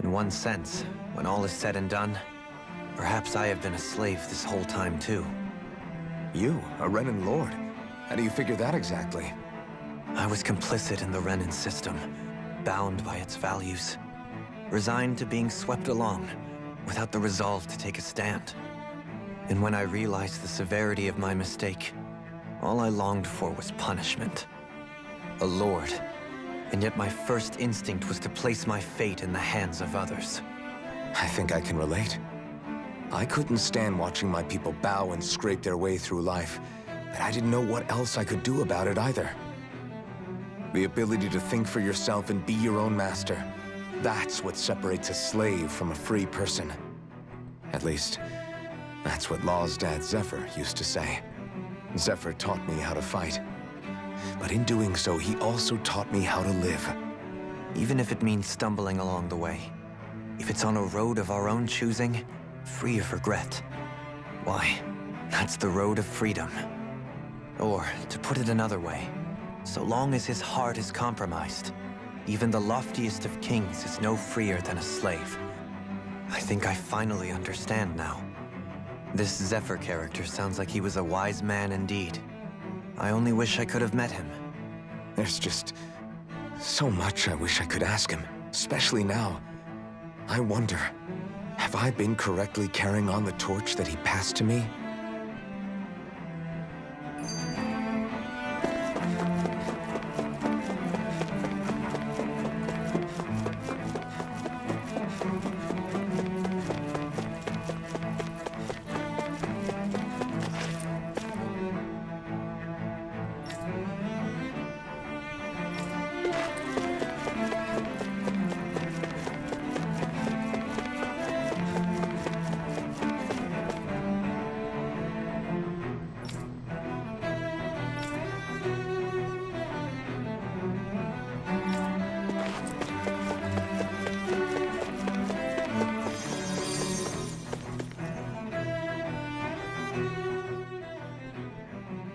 In one sense, when all is said and done, perhaps I have been a slave this whole time too. You, a Renan Lord? How do you figure that exactly? I was complicit in the Renan system, bound by its values, resigned to being swept along, without the resolve to take a stand. And when I realized the severity of my mistake, all I longed for was punishment. A lord. And yet my first instinct was to place my fate in the hands of others. I think I can relate. I couldn't stand watching my people bow and scrape their way through life, but I didn't know what else I could do about it either. The ability to think for yourself and be your own master, that's what separates a slave from a free person. At least, that's what Law's dad Zephyr used to say. Zephyr taught me how to fight. But in doing so, he also taught me how to live. Even if it means stumbling along the way. If it's on a road of our own choosing, free of regret. Why, that's the road of freedom. Or, to put it another way, so long as his heart is compromised, even the loftiest of kings is no freer than a slave. I think I finally understand now. This Zephyr character sounds like he was a wise man indeed. I only wish I could have met him. There's just so much I wish I could ask him, especially now. I wonder, have I been correctly carrying on the torch that he passed to me?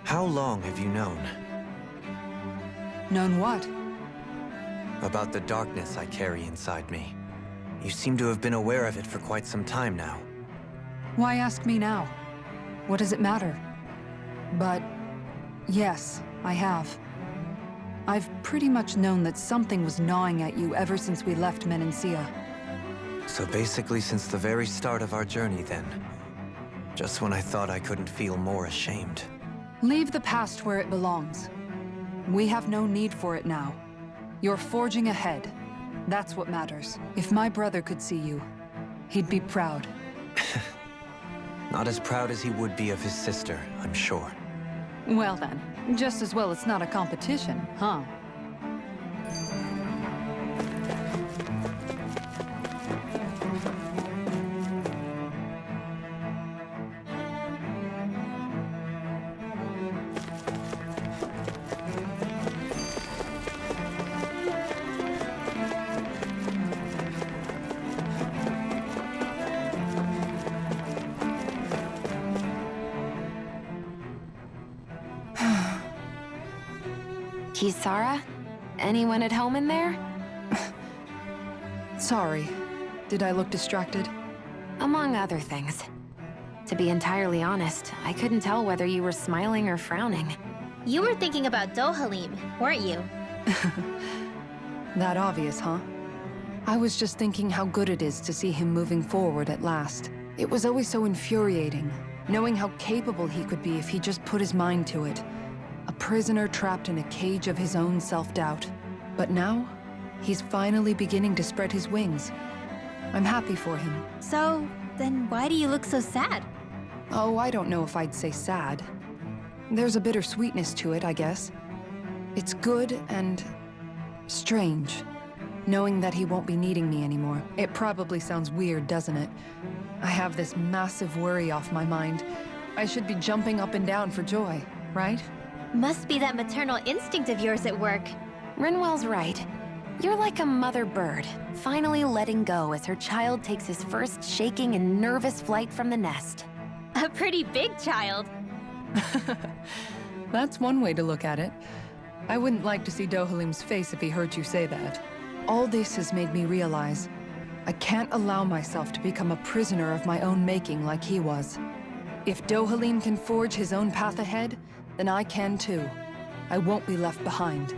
How long have you known? Known what? About the darkness I carry inside me. You seem to have been aware of it for quite some time now. Why ask me now? What does it matter? But yes, I have. I've pretty much known that something was gnawing at you ever since we left Menancia. So basically since the very start of our journey then. Just when I thought I couldn't feel more ashamed. Leave the past where it belongs. We have no need for it now. You're forging ahead. That's what matters. If my brother could see you, he'd be proud. Not as proud as he would be of his sister, I'm sure. Well then, just as well it's not a competition, huh? Kisara? Anyone at home in there? Sorry. Did I look distracted? Among other things. To be entirely honest, I couldn't tell whether you were smiling or frowning. You were thinking about Dohalim, weren't you? That obvious, huh? I was just thinking how good it is to see him moving forward at last. It was always so infuriating, knowing how capable he could be if he just put his mind to it. A prisoner trapped in a cage of his own self-doubt. But now, he's finally beginning to spread his wings. I'm happy for him. So, then why do you look so sad? Oh, I don't know if I'd say sad. There's a bittersweetness to it, I guess. It's good and strange, knowing that he won't be needing me anymore. It probably sounds weird, doesn't it? I have this massive worry off my mind. I should be jumping up and down for joy, right? Must be that maternal instinct of yours at work. Rinwell's right. You're like a mother bird, finally letting go as her child takes his first shaking and nervous flight from the nest. A pretty big child. That's one way to look at it. I wouldn't like to see Dohalim's face if he heard you say that. All this has made me realize I can't allow myself to become a prisoner of my own making like he was. If Dohalim can forge his own path ahead, then I can too. I won't be left behind.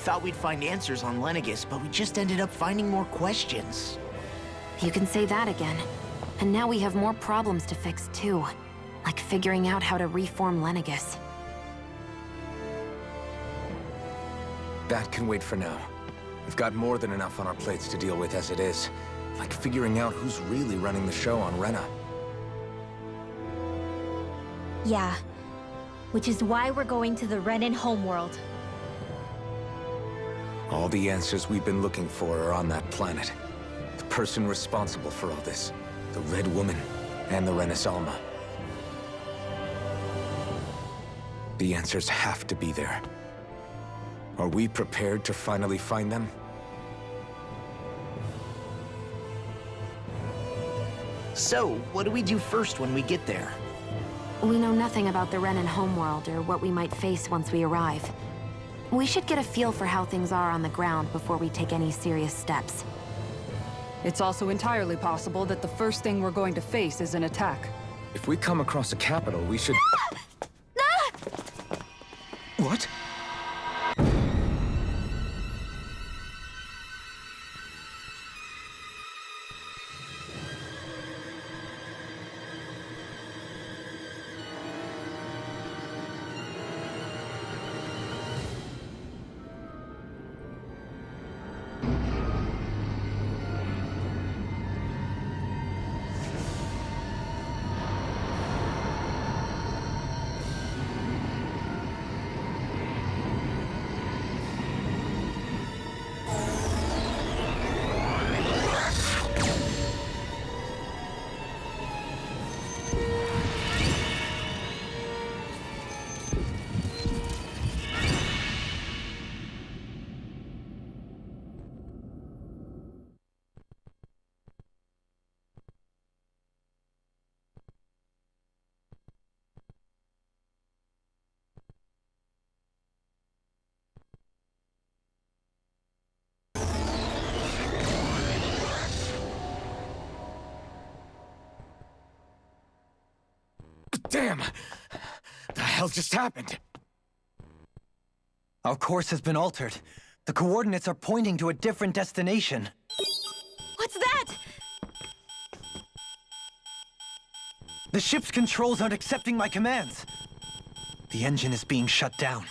Thought we'd find answers on Lenegis, but we just ended up finding more questions. You can say that again. And now we have more problems to fix too. Like figuring out how to reform Lenegis. That can wait for now. We've got more than enough on our plates to deal with as it is. Like figuring out who's really running the show on Rena. Yeah. Which is why we're going to the Renan homeworld. All the answers we've been looking for are on that planet. The person responsible for all this. The Red Woman and the Renaissance. The answers have to be there. Are we prepared to finally find them? So, what do we do first when we get there? We know nothing about the Renan homeworld or what we might face once we arrive. We should get a feel for how things are on the ground before we take any serious steps. It's also entirely possible that the first thing we're going to face is an attack. If we come across a capital, we should... What? Damn! The hell just happened? Our course has been altered. The coordinates are pointing to a different destination. What's that? The ship's controls aren't accepting my commands. The engine is being shut down.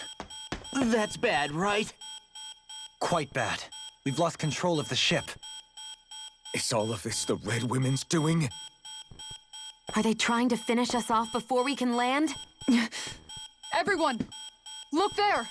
That's bad, right? Quite bad. We've lost control of the ship. Is all of this the Red Women's doing? Are they trying to finish us off before we can land? Everyone! Look there!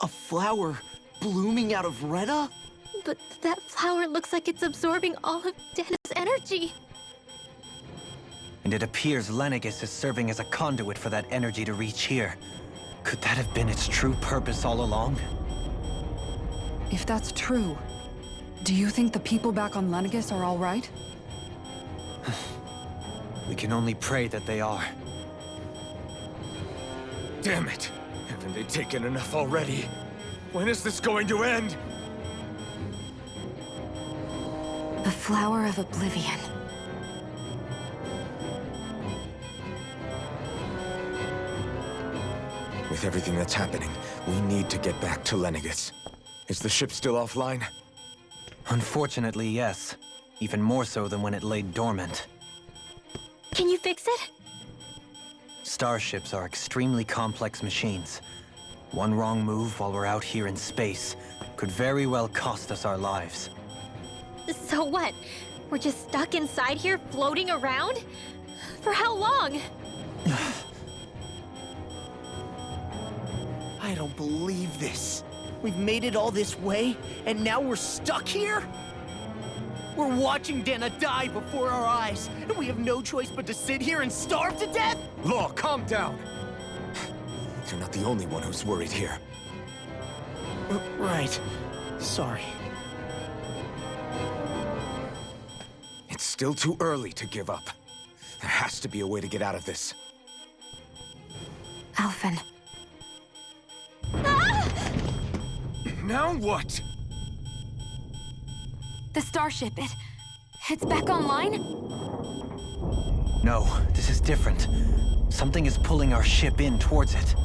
A flower blooming out of Retta? But that flower looks like it's absorbing all of Dana's energy. And it appears Lenegis is serving as a conduit for that energy to reach here. Could that have been its true purpose all along? If that's true, do you think the people back on Lenegis are all right? We can only pray that they are. Damn it! Haven't they taken enough already? When is this going to end? The Flower of Oblivion. With everything that's happening, we need to get back to Lenegis. Is the ship still offline? Unfortunately, yes. Even more so than when it lay dormant. Can you fix it? Starships are extremely complex machines. One wrong move while we're out here in space could very well cost us our lives. So what? We're just stuck inside here, floating around? For how long? I don't believe this. We've made it all this way, and now we're stuck here? We're watching Dana die before our eyes, and we have no choice but to sit here and starve to death? Law, calm down. You're not the only one who's worried here. Right. Sorry. It's still too early to give up. There has to be a way to get out of this. Alphen. Now what? The starship, it's back online? No, this is different. Something is pulling our ship in towards it.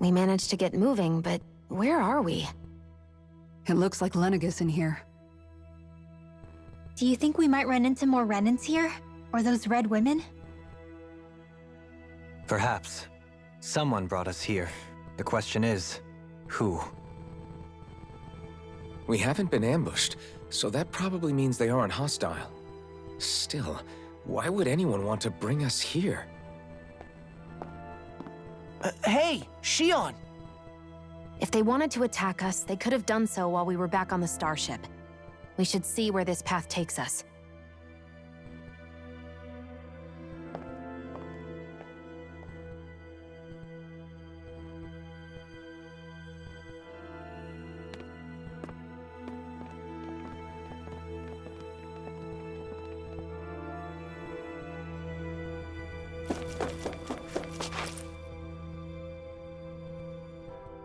We managed to get moving, but where are we? It looks like Lenegis in here. Do you think we might run into more Renans here? Or those red women? Perhaps. Someone brought us here. The question is, who? We haven't been ambushed, so that probably means they aren't hostile. Still, why would anyone want to bring us here? Hey, Shion! If they wanted to attack us, they could have done so while we were back on the starship. We should see where this path takes us.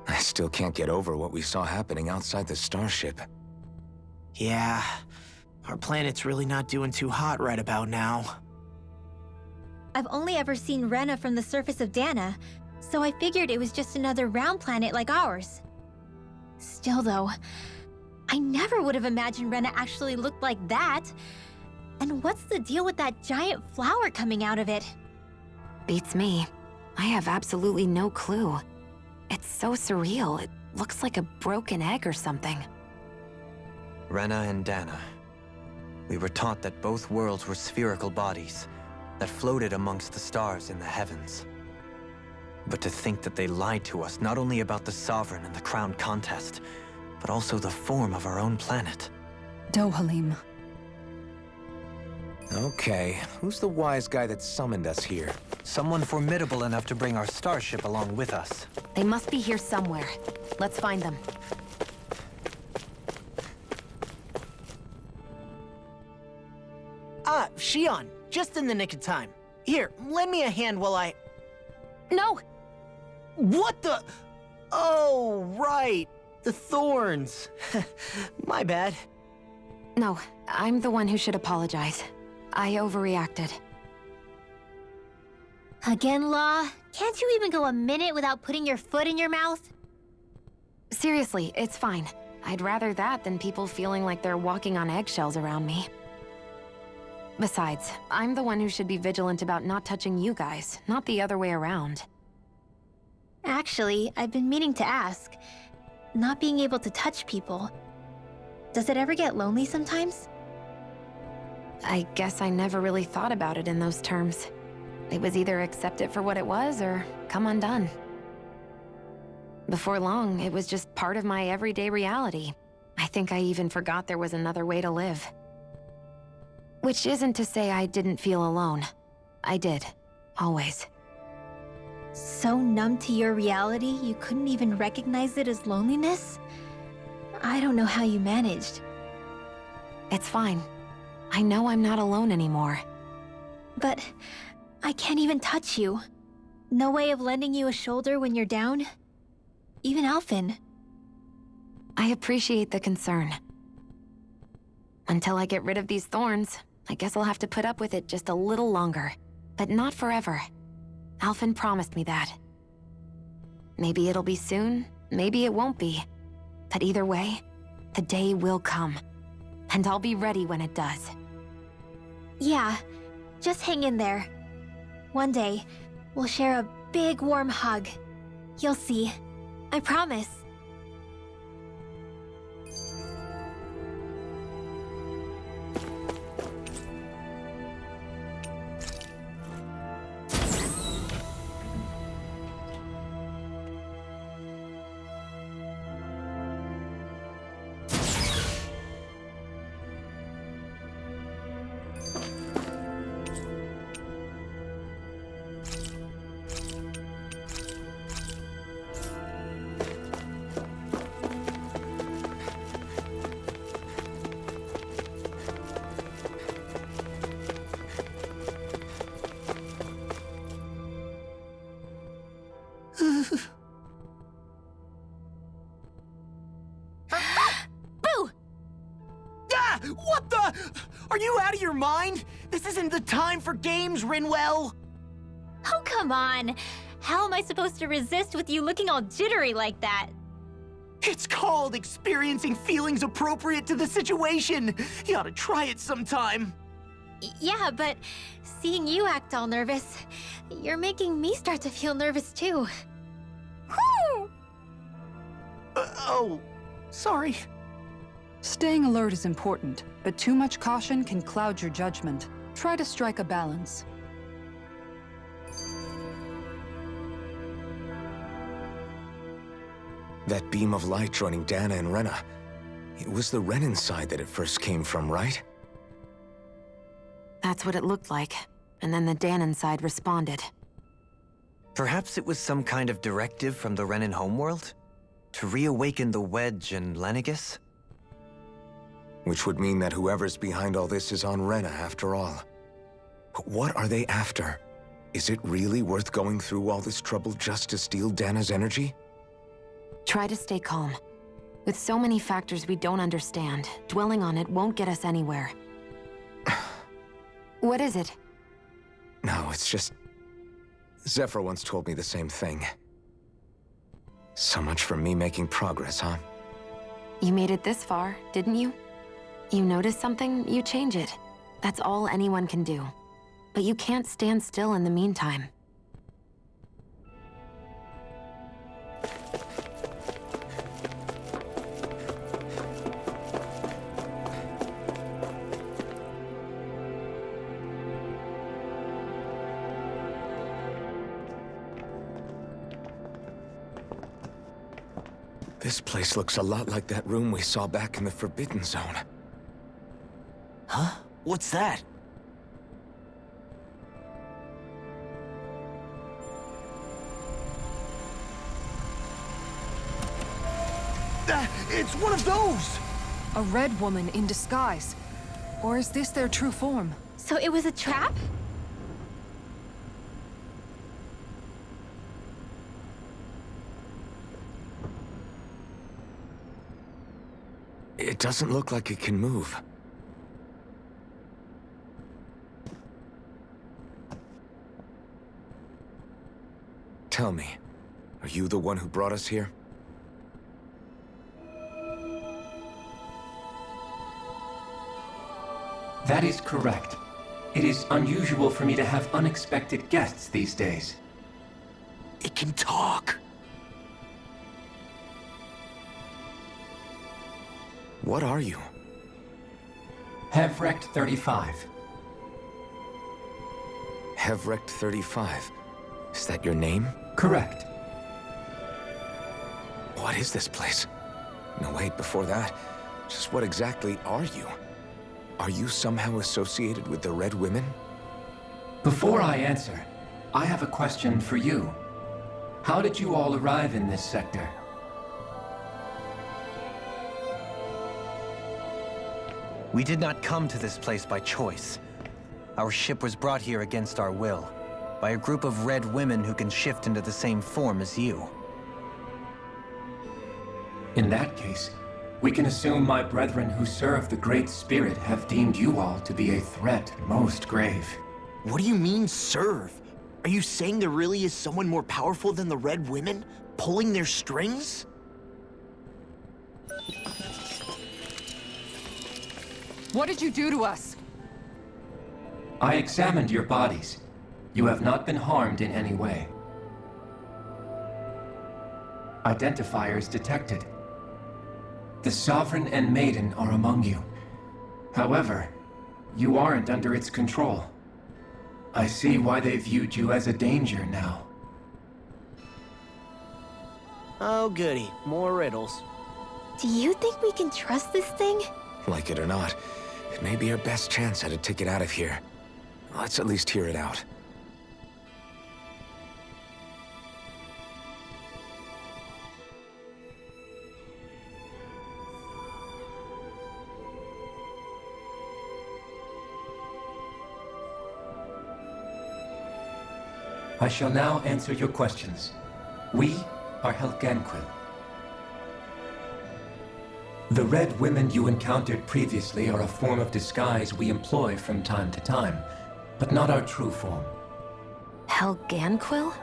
I still can't get over what we saw happening outside the starship. Yeah, our planet's really not doing too hot right about now. I've only ever seen Rena from the surface of Dana, so I figured it was just another round planet like ours. Still though, I never would have imagined Rena actually looked like that. And what's the deal with that giant flower coming out of it? Beats me. I have absolutely no clue. It's so surreal. It looks like a broken egg or something. Rena and Dana. We were taught that both worlds were spherical bodies that floated amongst the stars in the heavens. But to think that they lied to us not only about the Sovereign and the Crown contest, but also the form of our own planet. Dohalim. Okay, who's the wise guy that summoned us here? Someone formidable enough to bring our starship along with us. They must be here somewhere. Let's find them. Ah, Shion, just in the nick of time. Here, lend me a hand while I... No! What the... Oh, right. The thorns. My bad. No, I'm the one who should apologize. I overreacted. Again, Law? Can't you even go a minute without putting your foot in your mouth? Seriously, it's fine. I'd rather that than people feeling like they're walking on eggshells around me. Besides, I'm the one who should be vigilant about not touching you guys, not the other way around. Actually, I've been meaning to ask. Not being able to touch people, does it ever get lonely sometimes? I guess I never really thought about it in those terms. It was either accept it for what it was or come undone. Before long, it was just part of my everyday reality. I think I even forgot there was another way to live. Which isn't to say I didn't feel alone. I did. Always. So numb to your reality, you couldn't even recognize it as loneliness? I don't know how you managed. It's fine. I know I'm not alone anymore. But I can't even touch you. No way of lending you a shoulder when you're down? Even Alphen. I appreciate the concern. Until I get rid of these thorns, I guess I'll have to put up with it just a little longer. But not forever. Alphen promised me that. Maybe it'll be soon, maybe it won't be. But either way, the day will come. And I'll be ready when it does. Yeah, just hang in there. One day, we'll share a big warm hug. You'll see. I promise. Boo! Ah! What the? Are you out of your mind? This isn't the time for games, Rinwell! Oh, come on. How am I supposed to resist with you looking all jittery like that? It's called experiencing feelings appropriate to the situation. You ought to try it sometime. Yeah, but seeing you act all nervous, you're making me start to feel nervous too. Whew! Oh, sorry. Staying alert is important, but too much caution can cloud your judgment. Try to strike a balance. That beam of light joining Dana and Rena. It was the Renan side that it first came from, right? That's what it looked like. And then the Danon side responded. Perhaps it was some kind of directive from the Renan homeworld? To reawaken the Wedge and Lenegis? Which would mean that whoever's behind all this is on Rena after all. But what are they after? Is it really worth going through all this trouble just to steal Dana's energy? Try to stay calm. With so many factors we don't understand, dwelling on it won't get us anywhere. What is it? No, it's just... Zephyr once told me the same thing. So much for me making progress, huh? You made it this far, didn't you? You notice something, you change it. That's all anyone can do. But you can't stand still in the meantime. This place looks a lot like that room we saw back in the Forbidden Zone. Huh? What's that? It's one of those! A red woman in disguise. Or is this their true form? So it was a trap? It doesn't look like it can move. Tell me, are you the one who brought us here? That is correct. It is unusual for me to have unexpected guests these days. It can talk. What are you? Hevrekt 35. Hevrekt 35. Is that your name? Correct. What is this place? No, wait, before that. Just what exactly are you? Are you somehow associated with the Red Women? Before I answer, I have a question for you. How did you all arrive in this sector? We did not come to this place by choice. Our ship was brought here against our will, by a group of red women who can shift into the same form as you. In that case, we can assume my brethren who serve the Great Spirit have deemed you all to be a threat most grave. What do you mean, serve? Are you saying there really is someone more powerful than the Red Women, pulling their strings? What did you do to us? I examined your bodies. You have not been harmed in any way. Identifiers detected. The Sovereign and Maiden are among you. However, you aren't under its control. I see why they viewed you as a danger now. Oh goody, more riddles. Do you think we can trust this thing? Like it or not, it may be our best chance at a ticket out of here. Let's at least hear it out. I shall now answer your questions. We are Helganquil. The red women you encountered previously are a form of disguise we employ from time to time, but not our true form. Helganquil?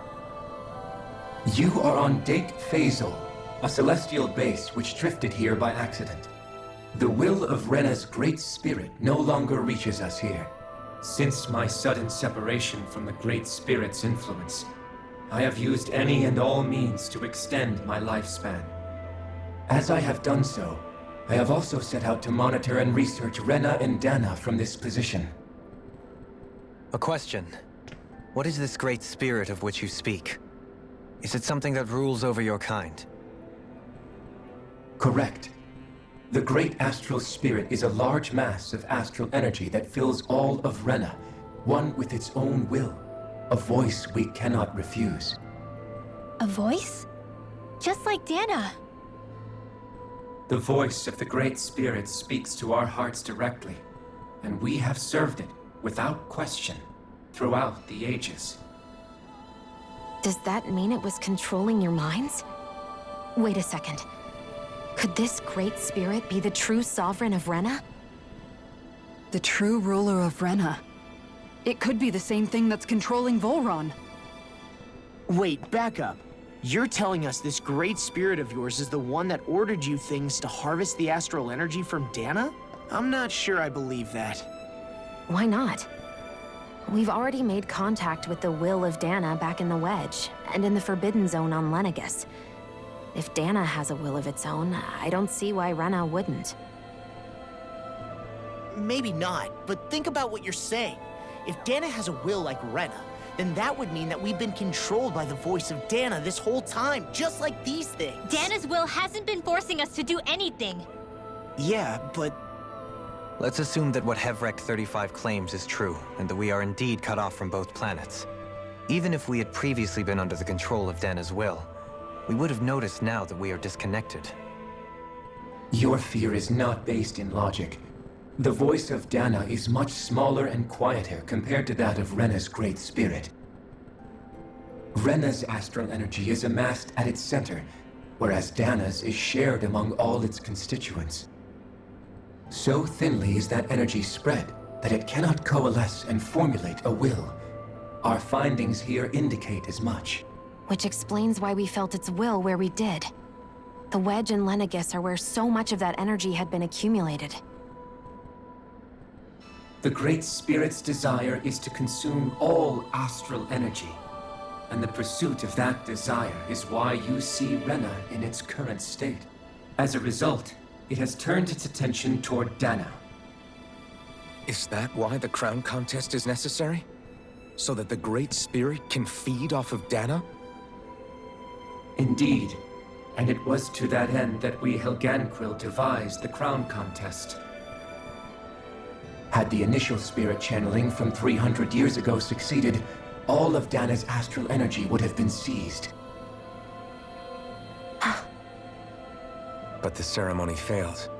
You are on Dake Phasol, a celestial base which drifted here by accident. The will of Rena's great spirit no longer reaches us here. Since my sudden separation from the Great Spirit's influence, I have used any and all means to extend my lifespan. As I have done so, I have also set out to monitor and research Rena and Dana from this position. A question. What is this great spirit of which you speak? Is it something that rules over your kind? Correct. The Great Astral Spirit is a large mass of astral energy that fills all of Rena, one with its own will, a voice we cannot refuse. A voice? Just like Dana. The voice of the Great Spirit speaks to our hearts directly, and we have served it, without question, throughout the ages. Does that mean it was controlling your minds? Wait a second. Could this Great Spirit be the true Sovereign of Rena? The true ruler of Rena. It could be the same thing that's controlling Volron. Wait, back up. You're telling us this great spirit of yours is the one that ordered you things to harvest the astral energy from Dana? I'm not sure I believe that. Why not? We've already made contact with the will of Dana back in the Wedge, and in the Forbidden Zone on Lenegus. If Dana has a will of its own, I don't see why Rena wouldn't. Maybe not, but think about what you're saying. If Dana has a will like Rena, then that would mean that we've been controlled by the voice of Dana this whole time, just like these things. Dana's will hasn't been forcing us to do anything. Yeah, but Let's assume that what Hevrekt 35 claims is true, and that we are indeed cut off from both planets. Even if we had previously been under the control of Dana's will, we would have noticed now that we are disconnected. Your fear is not based in logic. The voice of Dana is much smaller and quieter compared to that of Rena's Great Spirit. Rena's astral energy is amassed at its center, whereas Dana's is shared among all its constituents. So thinly is that energy spread that it cannot coalesce and formulate a will. Our findings here indicate as much. Which explains why we felt its will where we did. The Wedge and Lenegus are where so much of that energy had been accumulated. The Great Spirit's desire is to consume all astral energy. And the pursuit of that desire is why you see Rena in its current state. As a result, it has turned its attention toward Dana. Is that why the crown contest is necessary? So that the Great Spirit can feed off of Dana? Indeed, and it was to that end that we Helganquil devised the crown contest. Had the initial spirit channeling from 300 years ago succeeded, all of Dana's astral energy would have been seized. But the ceremony failed.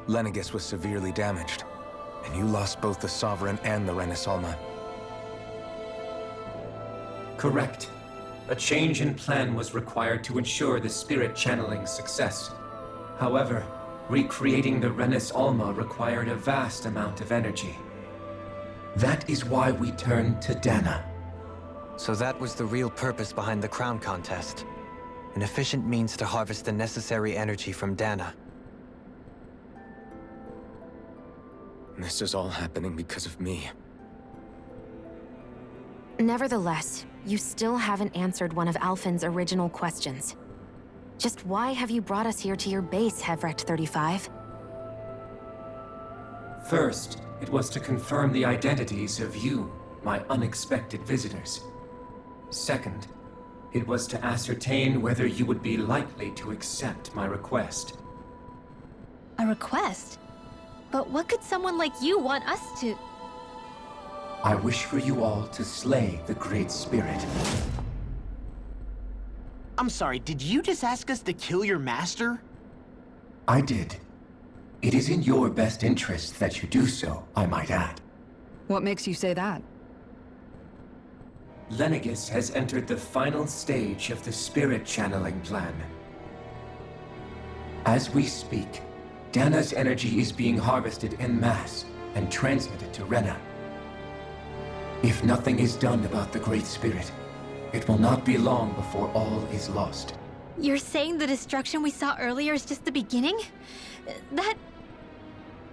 Lenegis was severely damaged, and you lost both the Sovereign and the Renis Alma. Correct. A change in plan was required to ensure the spirit channeling's success. However, recreating the Renis Alma required a vast amount of energy. That is why we turned to Dana. So that was the real purpose behind the crown contest. An efficient means to harvest the necessary energy from Dana. This is all happening because of me. Nevertheless, you still haven't answered one of Alphen's original questions. Just why have you brought us here to your base, Hevrekt 35? First, it was to confirm the identities of you, my unexpected visitors. Second, it was to ascertain whether you would be likely to accept my request. A request? But what could someone like you want us to... I wish for you all to slay the Great Spirit. I'm sorry, did you just ask us to kill your master? I did. It is in your best interest that you do so, I might add. What makes you say that? Lenegis has entered the final stage of the spirit channeling plan. As we speak, Dana's energy is being harvested en masse and transmitted to Rena. If nothing is done about the Great Spirit, it will not be long before all is lost. You're saying the destruction we saw earlier is just the beginning? That...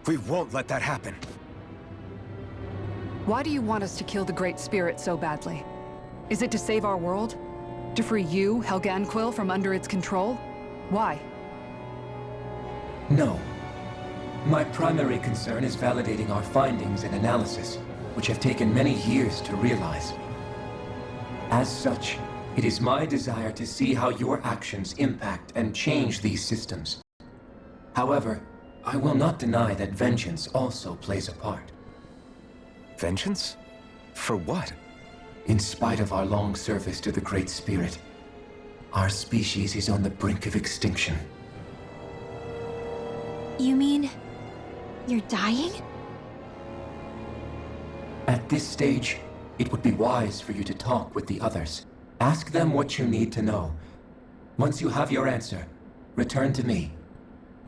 We won't let that happen. Why do you want us to kill the Great Spirit so badly? Is it to save our world? To free you, Helganquil, from under its control? Why? No. My primary concern is validating our findings and analysis, which have taken many years to realize. As such, it is my desire to see how your actions impact and change these systems. However, I will not deny that vengeance also plays a part. Vengeance? For what? In spite of our long service to the Great Spirit, our species is on the brink of extinction. You mean... you're dying? At this stage, it would be wise for you to talk with the others. Ask them what you need to know. Once you have your answer, return to me.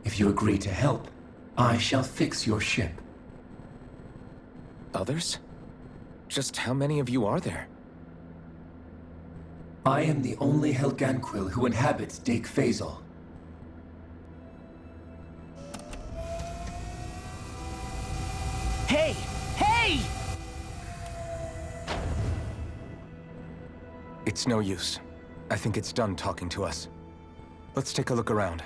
If you agree to help, I shall fix your ship. Others? Just how many of you are there? I am the only Helganquil who inhabits Dake Faisal. Hey! Hey! It's no use. I think it's done talking to us. Let's take a look around.